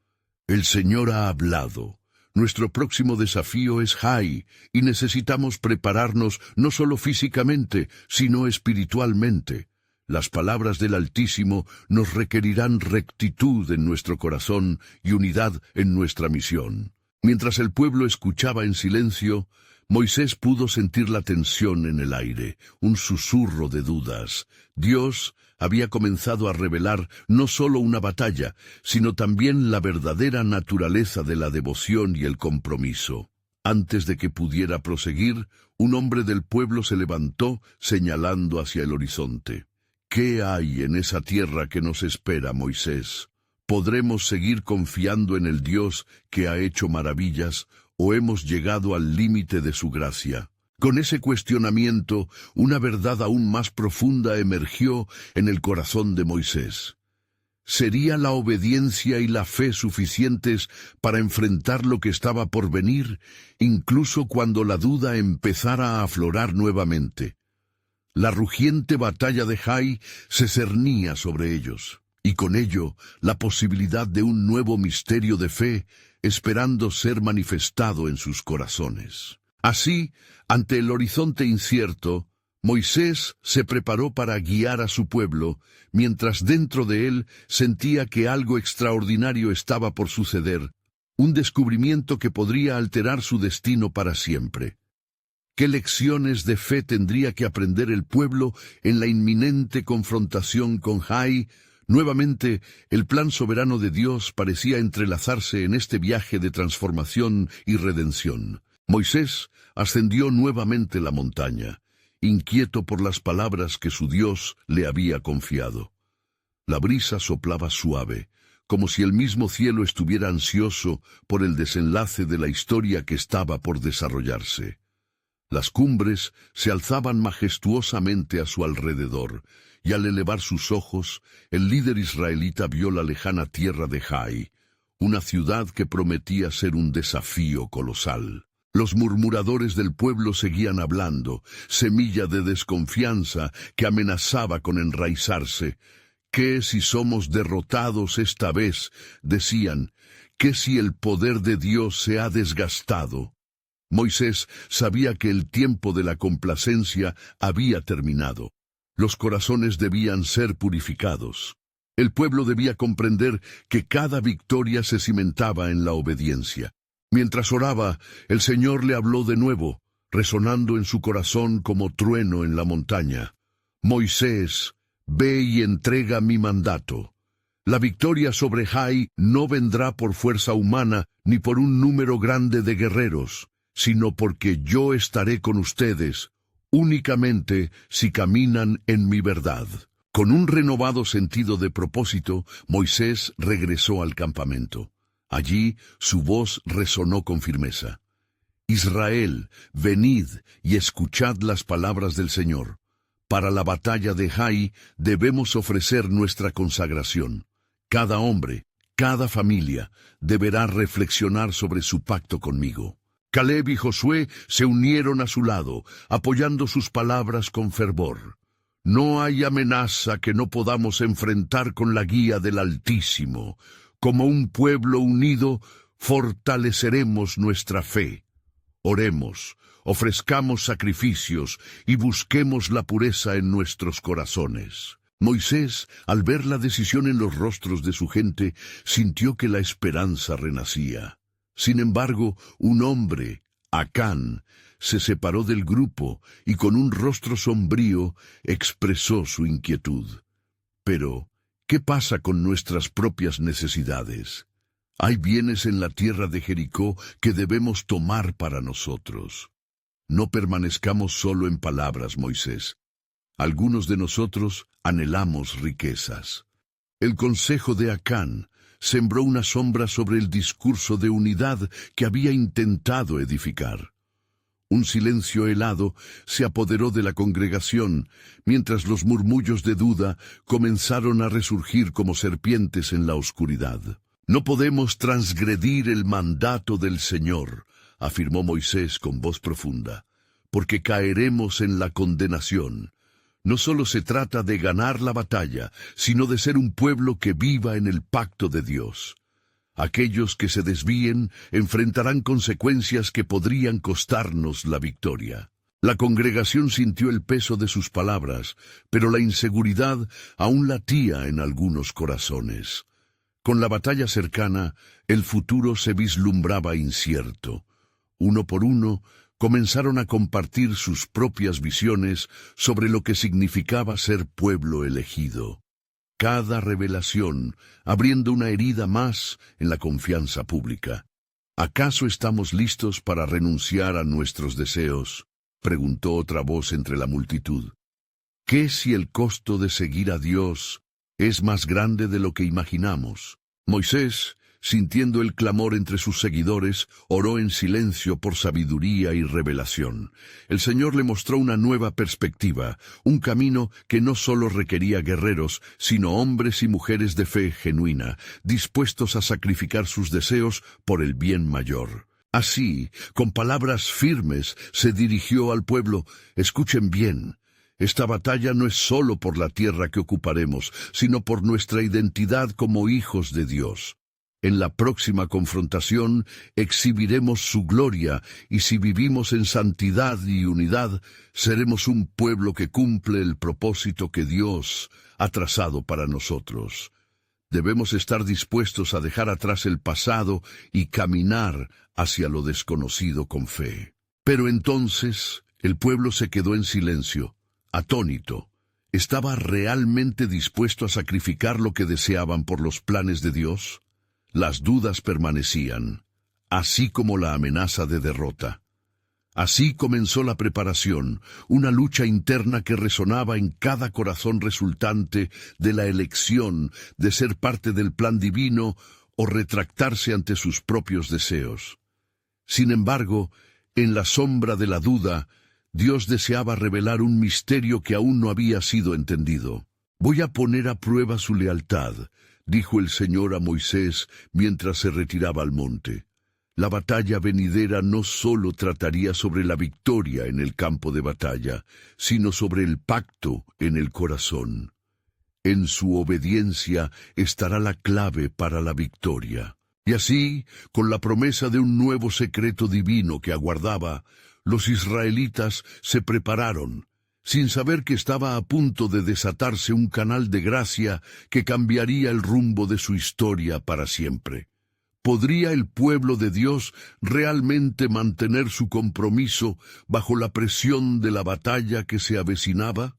«El Señor ha hablado. Nuestro próximo desafío es Jai, y necesitamos prepararnos no solo físicamente, sino espiritualmente. Las palabras del Altísimo nos requerirán rectitud en nuestro corazón y unidad en nuestra misión». Mientras el pueblo escuchaba en silencio, Moisés pudo sentir la tensión en el aire, un susurro de dudas. Dios había comenzado a revelar no solo una batalla, sino también la verdadera naturaleza de la devoción y el compromiso. Antes de que pudiera proseguir, un hombre del pueblo se levantó, señalando hacia el horizonte. «¿Qué hay en esa tierra que nos espera, Moisés? ¿Podremos seguir confiando en el Dios que ha hecho maravillas, o hemos llegado al límite de su gracia?» Con ese cuestionamiento, una verdad aún más profunda emergió en el corazón de Moisés. ¿Sería la obediencia y la fe suficientes para enfrentar lo que estaba por venir, incluso cuando la duda empezara a aflorar nuevamente? La rugiente batalla de Jai se cernía sobre ellos, y con ello la posibilidad de un nuevo misterio de fe, esperando ser manifestado en sus corazones. Así, ante el horizonte incierto, Moisés se preparó para guiar a su pueblo, mientras dentro de él sentía que algo extraordinario estaba por suceder, un descubrimiento que podría alterar su destino para siempre. ¿Qué lecciones de fe tendría que aprender el pueblo en la inminente confrontación con Jai? Nuevamente, el plan soberano de Dios parecía entrelazarse en este viaje de transformación y redención. Moisés ascendió nuevamente la montaña, inquieto por las palabras que su Dios le había confiado. La brisa soplaba suave, como si el mismo cielo estuviera ansioso por el desenlace de la historia que estaba por desarrollarse. Las cumbres se alzaban majestuosamente a su alrededor, y al elevar sus ojos, el líder israelita vio la lejana tierra de Jai, una ciudad que prometía ser un desafío colosal. Los murmuradores del pueblo seguían hablando, semilla de desconfianza que amenazaba con enraizarse. «¿Qué si somos derrotados esta vez?», decían. «¿Qué si el poder de Dios se ha desgastado?». Moisés sabía que el tiempo de la complacencia había terminado. Los corazones debían ser purificados. El pueblo debía comprender que cada victoria se cimentaba en la obediencia. Mientras oraba, el Señor le habló de nuevo, resonando en su corazón como trueno en la montaña. «Moisés, ve y entrega mi mandato. La victoria sobre Jai no vendrá por fuerza humana ni por un número grande de guerreros, sino porque yo estaré con ustedes, únicamente si caminan en mi verdad». Con un renovado sentido de propósito, Moisés regresó al campamento. Allí su voz resonó con firmeza. «Israel, venid y escuchad las palabras del Señor. Para la batalla de Jai debemos ofrecer nuestra consagración. Cada hombre, cada familia, deberá reflexionar sobre su pacto conmigo». Caleb y Josué se unieron a su lado, apoyando sus palabras con fervor. «No hay amenaza que no podamos enfrentar con la guía del Altísimo. Como un pueblo unido, fortaleceremos nuestra fe. Oremos, ofrezcamos sacrificios y busquemos la pureza en nuestros corazones». Moisés, al ver la decisión en los rostros de su gente, sintió que la esperanza renacía. Sin embargo, un hombre, Acán, se separó del grupo y con un rostro sombrío expresó su inquietud. «Pero, ¿qué pasa con nuestras propias necesidades? Hay bienes en la tierra de Jericó que debemos tomar para nosotros». No permanezcamos solo en palabras, Moisés. Algunos de nosotros anhelamos riquezas. El consejo de Acán sembró una sombra sobre el discurso de unidad que había intentado edificar. Un silencio helado se apoderó de la congregación, mientras los murmullos de duda comenzaron a resurgir como serpientes en la oscuridad. No podemos transgredir el mandato del Señor, afirmó Moisés con voz profunda, porque caeremos en la condenación. No solo se trata de ganar la batalla, sino de ser un pueblo que viva en el pacto de Dios. Aquellos que se desvíen enfrentarán consecuencias que podrían costarnos la victoria. La congregación sintió el peso de sus palabras, pero la inseguridad aún latía en algunos corazones. Con la batalla cercana, el futuro se vislumbraba incierto. Uno por uno, comenzaron a compartir sus propias visiones sobre lo que significaba ser pueblo elegido. Cada revelación abriendo una herida más en la confianza pública. ¿Acaso estamos listos para renunciar a nuestros deseos?, preguntó otra voz entre la multitud. ¿Qué si el costo de seguir a Dios es más grande de lo que imaginamos? Moisés, sintiendo el clamor entre sus seguidores, oró en silencio por sabiduría y revelación. El Señor le mostró una nueva perspectiva, un camino que no solo requería guerreros, sino hombres y mujeres de fe genuina, dispuestos a sacrificar sus deseos por el bien mayor. Así, con palabras firmes, se dirigió al pueblo: escuchen bien. Esta batalla no es solo por la tierra que ocuparemos, sino por nuestra identidad como hijos de Dios. En la próxima confrontación exhibiremos su gloria, y si vivimos en santidad y unidad, seremos un pueblo que cumple el propósito que Dios ha trazado para nosotros. Debemos estar dispuestos a dejar atrás el pasado y caminar hacia lo desconocido con fe. Pero entonces el pueblo se quedó en silencio, atónito. ¿Estaba realmente dispuesto a sacrificar lo que deseaban por los planes de Dios? Las dudas permanecían, así como la amenaza de derrota. Así comenzó la preparación, una lucha interna que resonaba en cada corazón resultante de la elección de ser parte del plan divino o retractarse ante sus propios deseos. Sin embargo, en la sombra de la duda, Dios deseaba revelar un misterio que aún no había sido entendido. Voy a poner a prueba su lealtad, dijo el Señor a Moisés mientras se retiraba al monte. La batalla venidera no solo trataría sobre la victoria en el campo de batalla, sino sobre el pacto en el corazón. En su obediencia estará la clave para la victoria. Y así, con la promesa de un nuevo secreto divino que aguardaba, los israelitas se prepararon, sin saber que estaba a punto de desatarse un canal de gracia que cambiaría el rumbo de su historia para siempre. ¿Podría el pueblo de Dios realmente mantener su compromiso bajo la presión de la batalla que se avecinaba?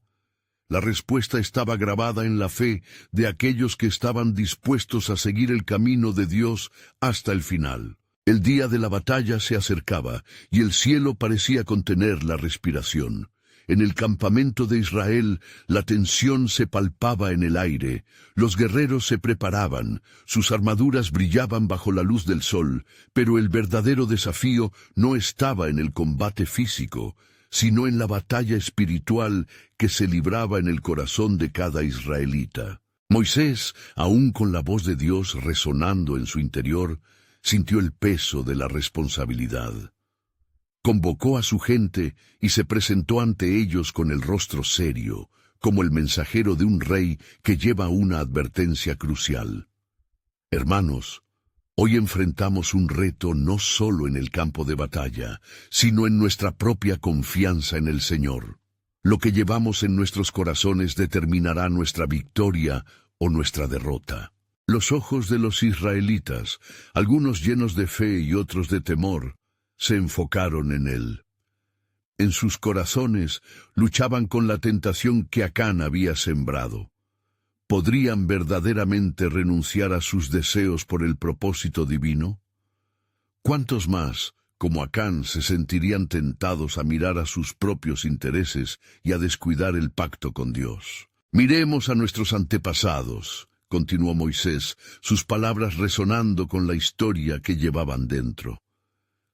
La respuesta estaba grabada en la fe de aquellos que estaban dispuestos a seguir el camino de Dios hasta el final. El día de la batalla se acercaba, y el cielo parecía contener la respiración. En el campamento de Israel, la tensión se palpaba en el aire. Los guerreros se preparaban, sus armaduras brillaban bajo la luz del sol, pero el verdadero desafío no estaba en el combate físico, sino en la batalla espiritual que se libraba en el corazón de cada israelita. Moisés, aún con la voz de Dios resonando en su interior, sintió el peso de la responsabilidad. Convocó a su gente y se presentó ante ellos con el rostro serio, como el mensajero de un rey que lleva una advertencia crucial. Hermanos, hoy enfrentamos un reto no solo en el campo de batalla, sino en nuestra propia confianza en el Señor. Lo que llevamos en nuestros corazones determinará nuestra victoria o nuestra derrota. Los ojos de los israelitas, algunos llenos de fe y otros de temor, se enfocaron en él. En sus corazones luchaban con la tentación que Acán había sembrado. ¿Podrían verdaderamente renunciar a sus deseos por el propósito divino? ¿Cuántos más, como Acán, se sentirían tentados a mirar a sus propios intereses y a descuidar el pacto con Dios. Miremos a nuestros antepasados, continuó Moisés, sus palabras resonando con la historia que llevaban dentro.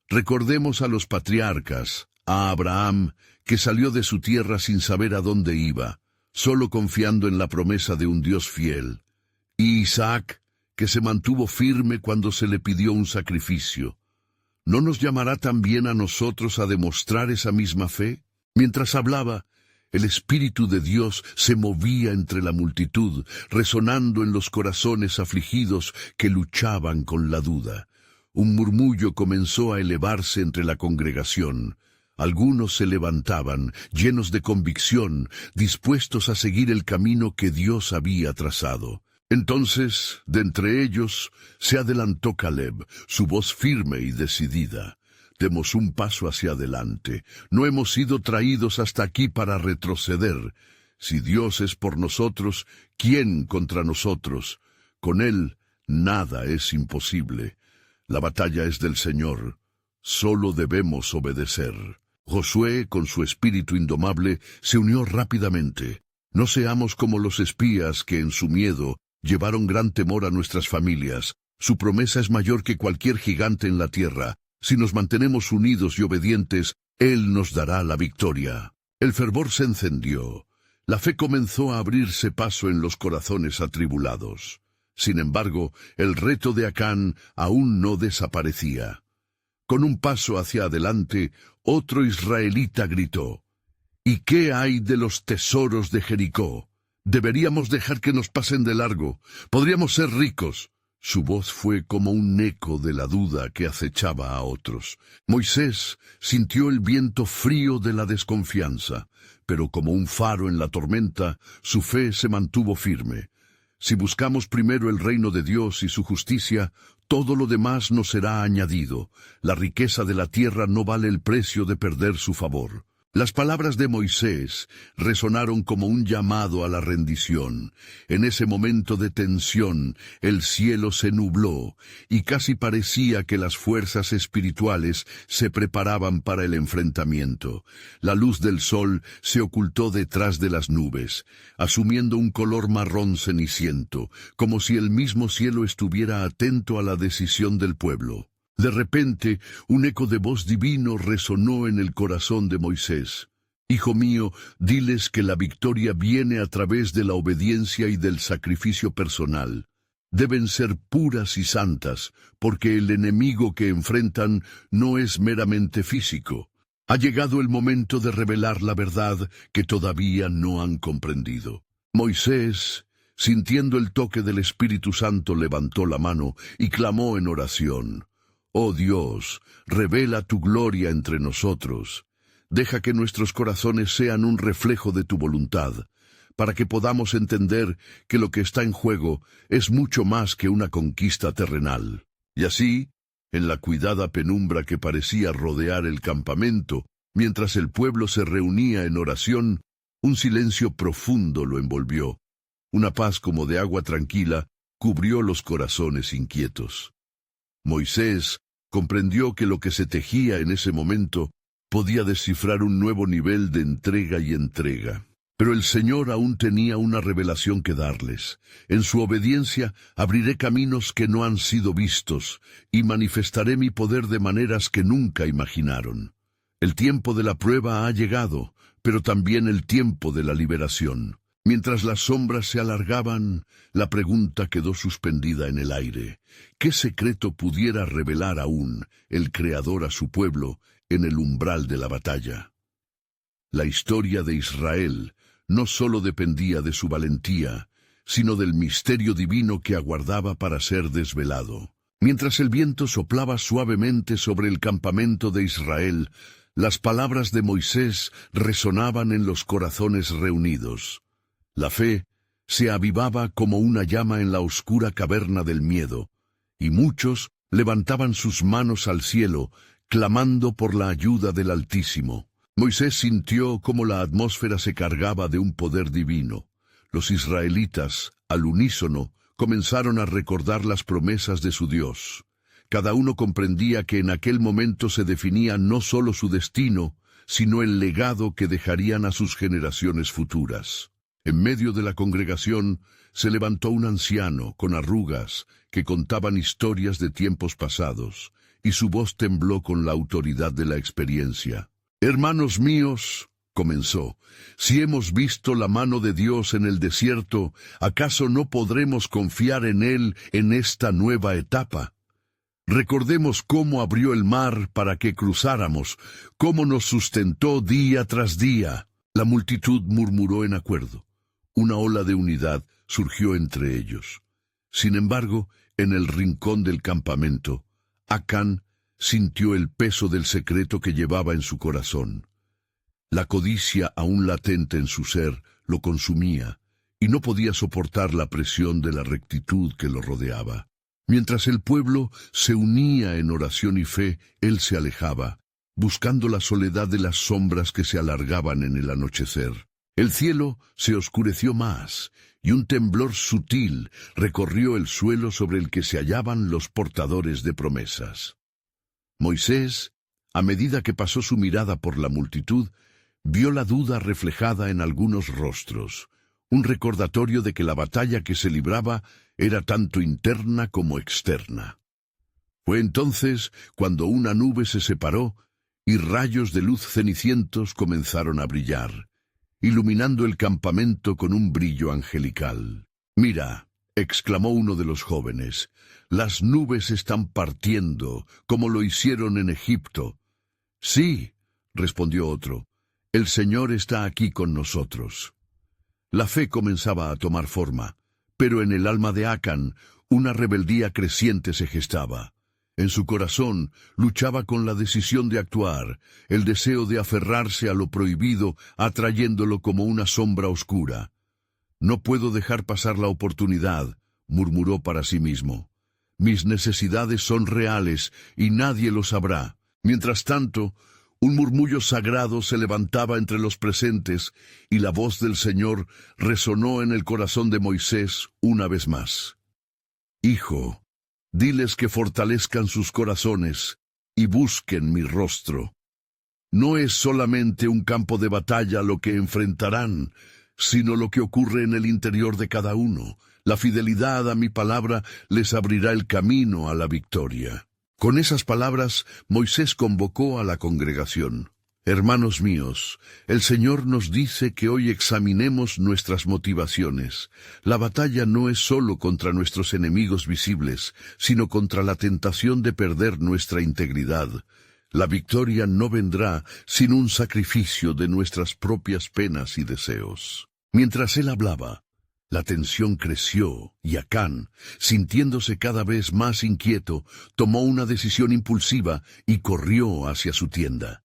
Recordemos a los patriarcas, a Abraham, que salió de su tierra sin saber a dónde iba, solo confiando en la promesa de un Dios fiel, y Isaac, que se mantuvo firme cuando se le pidió un sacrificio. ¿No nos llamará también a nosotros a demostrar esa misma fe? Mientras hablaba, el Espíritu de Dios se movía entre la multitud, resonando en los corazones afligidos que luchaban con la duda. Un murmullo comenzó a elevarse entre la congregación. Algunos se levantaban, llenos de convicción, dispuestos a seguir el camino que Dios había trazado. Entonces, de entre ellos, se adelantó Caleb, su voz firme y decidida. Demos un paso hacia adelante. No hemos sido traídos hasta aquí para retroceder. Si Dios es por nosotros, ¿quién contra nosotros? Con Él, nada es imposible. La batalla es del Señor. Solo debemos obedecer. Josué, con su espíritu indomable, se unió rápidamente. No seamos como los espías que, en su miedo, llevaron gran temor a nuestras familias. Su promesa es mayor que cualquier gigante en la tierra. Si nos mantenemos unidos y obedientes, Él nos dará la victoria. El fervor se encendió. La fe comenzó a abrirse paso en los corazones atribulados. Sin embargo, el reto de Acán aún no desaparecía. Con un paso hacia adelante, otro israelita gritó: ¿Y qué hay de los tesoros de Jericó? Deberíamos dejar que nos pasen de largo. Podríamos ser ricos. Su voz fue como un eco de la duda que acechaba a otros. Moisés sintió el viento frío de la desconfianza, pero como un faro en la tormenta, su fe se mantuvo firme. Si buscamos primero el reino de Dios y su justicia, todo lo demás nos será añadido. La riqueza de la tierra no vale el precio de perder su favor. Las palabras de Moisés resonaron como un llamado a la rendición. En ese momento de tensión, el cielo se nubló, y casi parecía que las fuerzas espirituales se preparaban para el enfrentamiento. La luz del sol se ocultó detrás de las nubes, asumiendo un color marrón ceniciento, como si el mismo cielo estuviera atento a la decisión del pueblo. De repente, un eco de voz divino resonó en el corazón de Moisés. Hijo mío, diles que la victoria viene a través de la obediencia y del sacrificio personal. Deben ser puras y santas, porque el enemigo que enfrentan no es meramente físico. Ha llegado el momento de revelar la verdad que todavía no han comprendido. Moisés, sintiendo el toque del Espíritu Santo, levantó la mano y clamó en oración: Oh Dios, revela tu gloria entre nosotros. Deja que nuestros corazones sean un reflejo de tu voluntad, para que podamos entender que lo que está en juego es mucho más que una conquista terrenal. Y así, en la cuidada penumbra que parecía rodear el campamento, mientras el pueblo se reunía en oración, un silencio profundo lo envolvió. Una paz como de agua tranquila cubrió los corazones inquietos. Moisés comprendió que lo que se tejía en ese momento podía descifrar un nuevo nivel de entrega y entrega. Pero el Señor aún tenía una revelación que darles. En su obediencia abriré caminos que no han sido vistos, y manifestaré mi poder de maneras que nunca imaginaron. El tiempo de la prueba ha llegado, pero también el tiempo de la liberación. Mientras las sombras se alargaban, la pregunta quedó suspendida en el aire. ¿Qué secreto pudiera revelar aún el Creador a su pueblo en el umbral de la batalla? La historia de Israel no solo dependía de su valentía, sino del misterio divino que aguardaba para ser desvelado. Mientras el viento soplaba suavemente sobre el campamento de Israel, las palabras de Moisés resonaban en los corazones reunidos. La fe se avivaba como una llama en la oscura caverna del miedo, y muchos levantaban sus manos al cielo, clamando por la ayuda del Altísimo. Moisés sintió cómo la atmósfera se cargaba de un poder divino. Los israelitas, al unísono, comenzaron a recordar las promesas de su Dios. cada uno comprendía que en aquel momento se definía no solo su destino, sino el legado que dejarían a sus generaciones futuras. En medio de la congregación se levantó un anciano con arrugas que contaban historias de tiempos pasados, y su voz tembló con la autoridad de la experiencia. «Hermanos míos», comenzó, «si hemos visto la mano de Dios en el desierto, ¿acaso no podremos confiar en Él en esta nueva etapa? Recordemos cómo abrió el mar para que cruzáramos, cómo nos sustentó día tras día». La multitud murmuró en acuerdo. Una ola de unidad surgió entre ellos. Sin embargo, en el rincón del campamento, Acán sintió el peso del secreto que llevaba en su corazón. La codicia aún latente en su ser lo consumía, y no podía soportar la presión de la rectitud que lo rodeaba. Mientras el pueblo se unía en oración y fe, él se alejaba, buscando la soledad de las sombras que se alargaban en el anochecer. El cielo se oscureció más, y un temblor sutil recorrió el suelo sobre el que se hallaban los portadores de promesas. Moisés, a medida que pasó su mirada por la multitud, vio la duda reflejada en algunos rostros, un recordatorio de que la batalla que se libraba era tanto interna como externa. Fue entonces cuando una nube se separó y rayos de luz cenicientos comenzaron a brillar, iluminando el campamento con un brillo angelical. «Mira», exclamó uno de los jóvenes, «las nubes están partiendo, como lo hicieron en Egipto». «Sí», respondió otro, «el Señor está aquí con nosotros». La fe comenzaba a tomar forma, pero en el alma de Acán una rebeldía creciente se gestaba. En su corazón luchaba con la decisión de actuar, el deseo de aferrarse a lo prohibido, atrayéndolo como una sombra oscura. «No puedo dejar pasar la oportunidad», murmuró para sí mismo. «Mis necesidades son reales y nadie lo sabrá». Mientras tanto, un murmullo sagrado se levantaba entre los presentes y la voz del Señor resonó en el corazón de Moisés una vez más. «Hijo, diles que fortalezcan sus corazones y busquen mi rostro. No es solamente un campo de batalla lo que enfrentarán, sino lo que ocurre en el interior de cada uno. La fidelidad a mi palabra les abrirá el camino a la victoria». Con esas palabras, Moisés convocó a la congregación. «Hermanos míos, el Señor nos dice que hoy examinemos nuestras motivaciones. La batalla no es solo contra nuestros enemigos visibles, sino contra la tentación de perder nuestra integridad. La victoria no vendrá sin un sacrificio de nuestras propias penas y deseos». Mientras él hablaba, la tensión creció y Acán, sintiéndose cada vez más inquieto, tomó una decisión impulsiva y corrió hacia su tienda.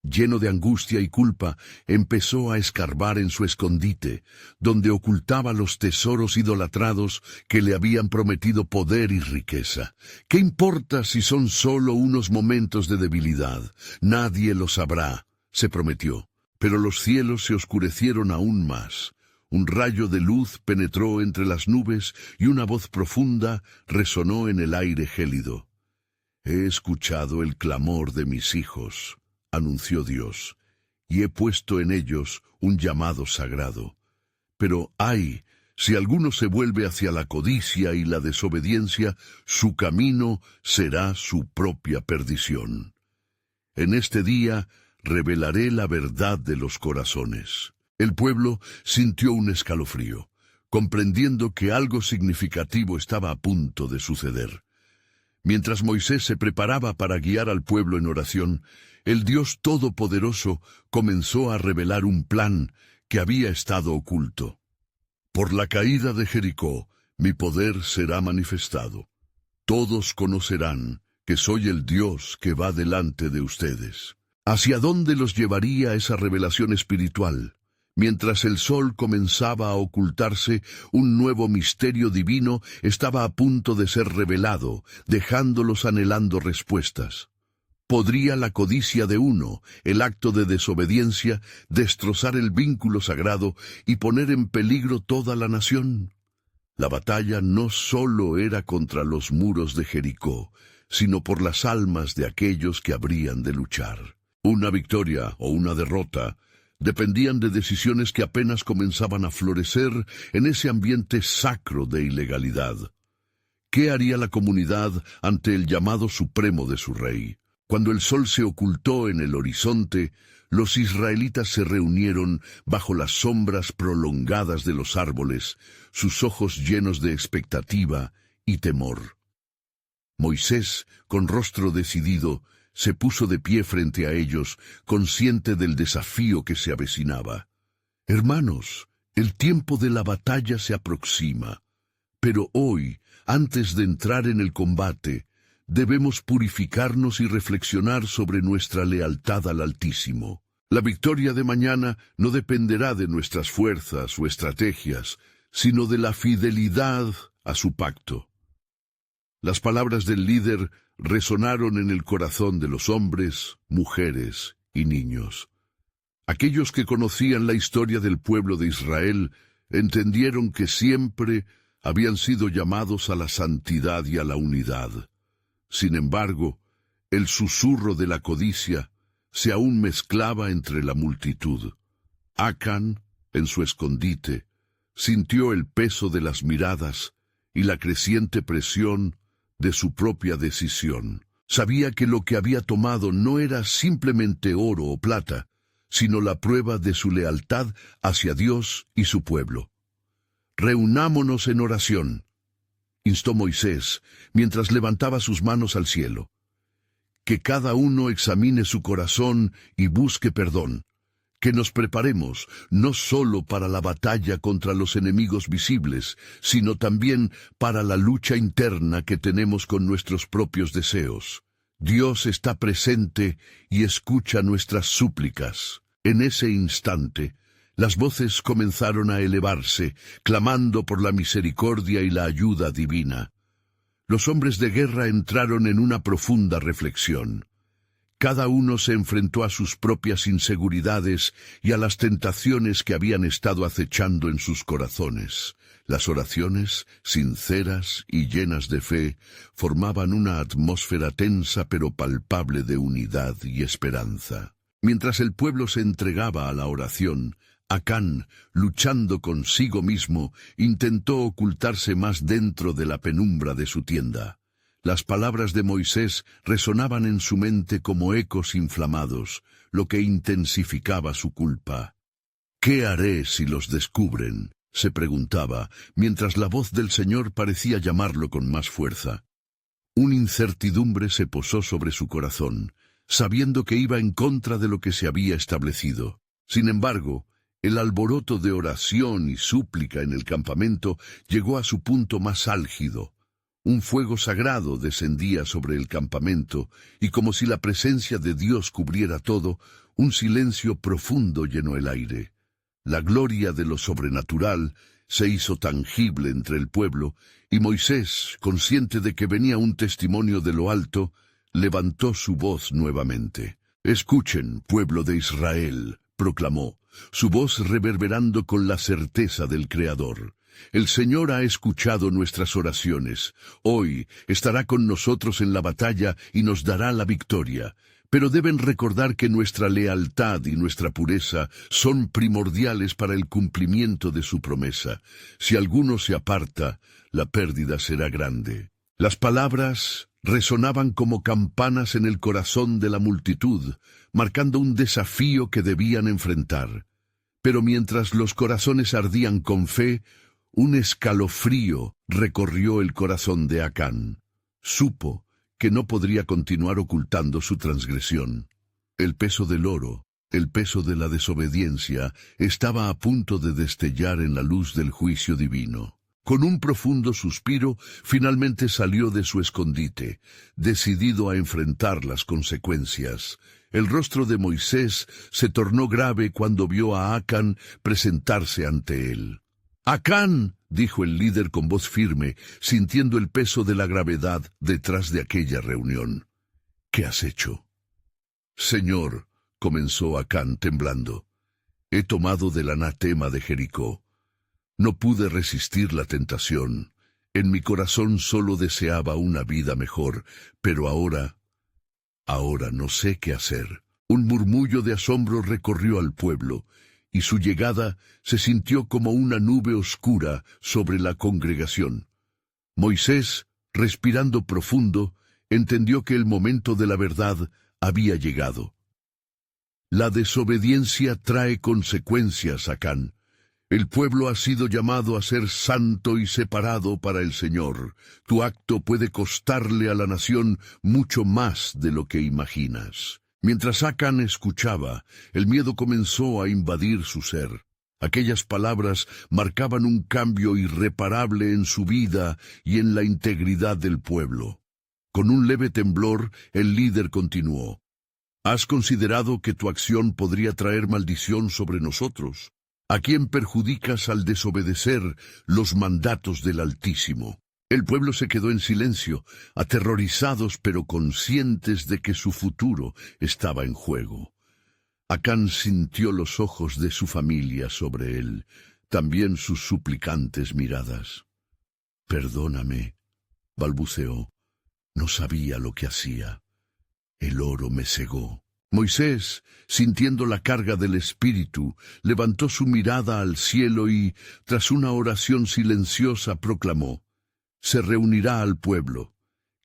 Lleno de angustia y culpa, empezó a escarbar en su escondite, donde ocultaba los tesoros idolatrados que le habían prometido poder y riqueza. «¿Qué importa si son solo unos momentos de debilidad? Nadie lo sabrá», se prometió. Pero los cielos se oscurecieron aún más. Un rayo de luz penetró entre las nubes y una voz profunda resonó en el aire gélido. «He escuchado el clamor de mis hijos», anunció Dios, «y he puesto en ellos un llamado sagrado. Pero ¡ay! Si alguno se vuelve hacia la codicia y la desobediencia, su camino será su propia perdición. En este día revelaré la verdad de los corazones». El pueblo sintió un escalofrío, comprendiendo que algo significativo estaba a punto de suceder. Mientras Moisés se preparaba para guiar al pueblo en oración, el Dios Todopoderoso comenzó a revelar un plan que había estado oculto. «Por la caída de Jericó, mi poder será manifestado. Todos conocerán que soy el Dios que va delante de ustedes». ¿Hacia dónde los llevaría esa revelación espiritual? Mientras el sol comenzaba a ocultarse, un nuevo misterio divino estaba a punto de ser revelado, dejándolos anhelando respuestas. ¿Podría la codicia de uno, el acto de desobediencia, destrozar el vínculo sagrado y poner en peligro toda la nación? La batalla no solo era contra los muros de Jericó, sino por las almas de aquellos que habrían de luchar. Una victoria o una derrota dependían de decisiones que apenas comenzaban a florecer en ese ambiente sacro de ilegalidad. ¿Qué haría la comunidad ante el llamado supremo de su rey? Cuando el sol se ocultó en el horizonte, los israelitas se reunieron bajo las sombras prolongadas de los árboles, sus ojos llenos de expectativa y temor. Moisés, con rostro decidido, se puso de pie frente a ellos, consciente del desafío que se avecinaba. Hermanos, el tiempo de la batalla se aproxima, pero hoy, antes de entrar en el combate, debemos purificarnos y reflexionar sobre nuestra lealtad al Altísimo. La victoria de mañana no dependerá de nuestras fuerzas o estrategias, sino de la fidelidad a su pacto. Las palabras del líder resonaron en el corazón de los hombres, mujeres y niños. Aquellos que conocían la historia del pueblo de Israel entendieron que siempre habían sido llamados a la santidad y a la unidad. Sin embargo, el susurro de la codicia se aún mezclaba entre la multitud. Acán, en su escondite, sintió el peso de las miradas y la creciente presión de su propia decisión. Sabía que lo que había tomado no era simplemente oro o plata, sino la prueba de su lealtad hacia Dios y su pueblo. «Reunámonos en oración», instó Moisés, mientras levantaba sus manos al cielo. «Que cada uno examine su corazón y busque perdón. Que nos preparemos no solo para la batalla contra los enemigos visibles, sino también para la lucha interna que tenemos con nuestros propios deseos. Dios está presente y escucha nuestras súplicas». En ese instante, las voces comenzaron a elevarse, clamando por la misericordia y la ayuda divina. Los hombres de guerra entraron en una profunda reflexión. Cada uno se enfrentó a sus propias inseguridades y a las tentaciones que habían estado acechando en sus corazones. Las oraciones, sinceras y llenas de fe, formaban una atmósfera tensa pero palpable de unidad y esperanza. Mientras el pueblo se entregaba a la oración, Acán, luchando consigo mismo, intentó ocultarse más dentro de la penumbra de su tienda. Las palabras de Moisés resonaban en su mente como ecos inflamados, lo que intensificaba su culpa. «¿Qué haré si los descubren?», se preguntaba, mientras la voz del Señor parecía llamarlo con más fuerza. Una incertidumbre se posó sobre su corazón, sabiendo que iba en contra de lo que se había establecido. Sin embargo, el alboroto de oración y súplica en el campamento llegó a su punto más álgido. Un fuego sagrado descendía sobre el campamento, y como si la presencia de Dios cubriera todo, un silencio profundo llenó el aire. La gloria de lo sobrenatural se hizo tangible entre el pueblo, y Moisés, consciente de que venía un testimonio de lo alto, levantó su voz nuevamente. «Escuchen, pueblo de Israel», proclamó, su voz reverberando con la certeza del Creador. «El Señor ha escuchado nuestras oraciones. Hoy estará con nosotros en la batalla y nos dará la victoria. Pero deben recordar que nuestra lealtad y nuestra pureza son primordiales para el cumplimiento de su promesa. Si alguno se aparta, la pérdida será grande». Las palabras resonaban como campanas en el corazón de la multitud, marcando un desafío que debían enfrentar. Pero mientras los corazones ardían con fe, un escalofrío recorrió el corazón de Acán. Supo que no podría continuar ocultando su transgresión. El peso del oro, el peso de la desobediencia, estaba a punto de destellar en la luz del juicio divino. Con un profundo suspiro, finalmente salió de su escondite, decidido a enfrentar las consecuencias. El rostro de Moisés se tornó grave cuando vio a Acán presentarse ante él. «Acán», dijo el líder con voz firme, sintiendo el peso de la gravedad detrás de aquella reunión. «¿Qué has hecho?». «Señor», comenzó Acán temblando, «he tomado del anatema de Jericó. No pude resistir la tentación. En mi corazón solo deseaba una vida mejor, pero ahora no sé qué hacer. Un murmullo de asombro recorrió al pueblo, y su llegada se sintió como una nube oscura sobre la congregación. Moisés, respirando profundo, entendió que el momento de la verdad había llegado. La desobediencia trae consecuencias, Acán. El pueblo ha sido llamado a ser santo y separado para el Señor. Tu acto puede costarle a la nación mucho más de lo que imaginas. Mientras Acán escuchaba, el miedo comenzó a invadir su ser. Aquellas palabras marcaban un cambio irreparable en su vida y en la integridad del pueblo. Con un leve temblor, el líder continuó. ¿Has considerado que tu acción podría traer maldición sobre nosotros? ¿A quién perjudicas al desobedecer los mandatos del Altísimo? El pueblo se quedó en silencio, aterrorizados pero conscientes de que su futuro estaba en juego. Acán sintió los ojos de su familia sobre él, también sus suplicantes miradas. «Perdóname», balbuceó, «no sabía lo que hacía. El oro me cegó». Moisés, sintiendo la carga del Espíritu, levantó su mirada al cielo y, tras una oración silenciosa, proclamó: «Se reunirá al pueblo.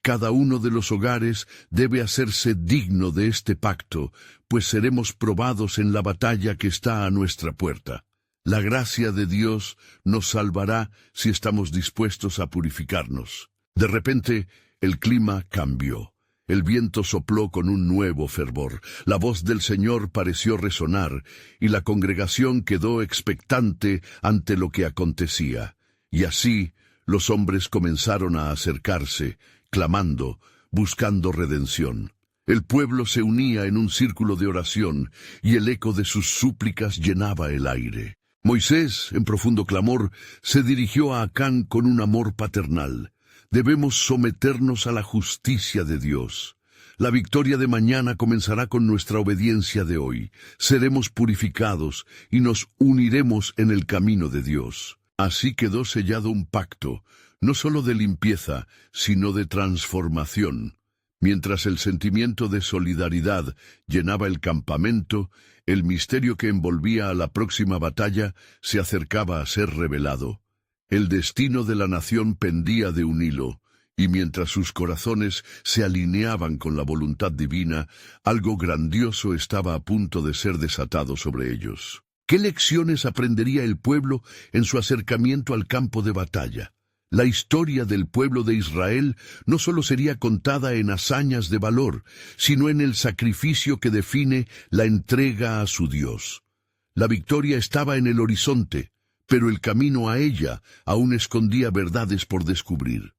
Cada uno de los hogares debe hacerse digno de este pacto, pues seremos probados en la batalla que está a nuestra puerta. La gracia de Dios nos salvará si estamos dispuestos a purificarnos». De repente, el clima cambió. El viento sopló con un nuevo fervor, la voz del Señor pareció resonar, y la congregación quedó expectante ante lo que acontecía. Y así, los hombres comenzaron a acercarse, clamando, buscando redención. El pueblo se unía en un círculo de oración, y el eco de sus súplicas llenaba el aire. Moisés, en profundo clamor, se dirigió a Acán con un amor paternal. Debemos someternos a la justicia de Dios. La victoria de mañana comenzará con nuestra obediencia de hoy. Seremos purificados y nos uniremos en el camino de Dios. Así quedó sellado un pacto, no solo de limpieza, sino de transformación. Mientras el sentimiento de solidaridad llenaba el campamento, el misterio que envolvía a la próxima batalla se acercaba a ser revelado. El destino de la nación pendía de un hilo, y mientras sus corazones se alineaban con la voluntad divina, algo grandioso estaba a punto de ser desatado sobre ellos. ¿Qué lecciones aprendería el pueblo en su acercamiento al campo de batalla? La historia del pueblo de Israel no solo sería contada en hazañas de valor, sino en el sacrificio que define la entrega a su Dios. La victoria estaba en el horizonte, pero el camino a ella aún escondía verdades por descubrir.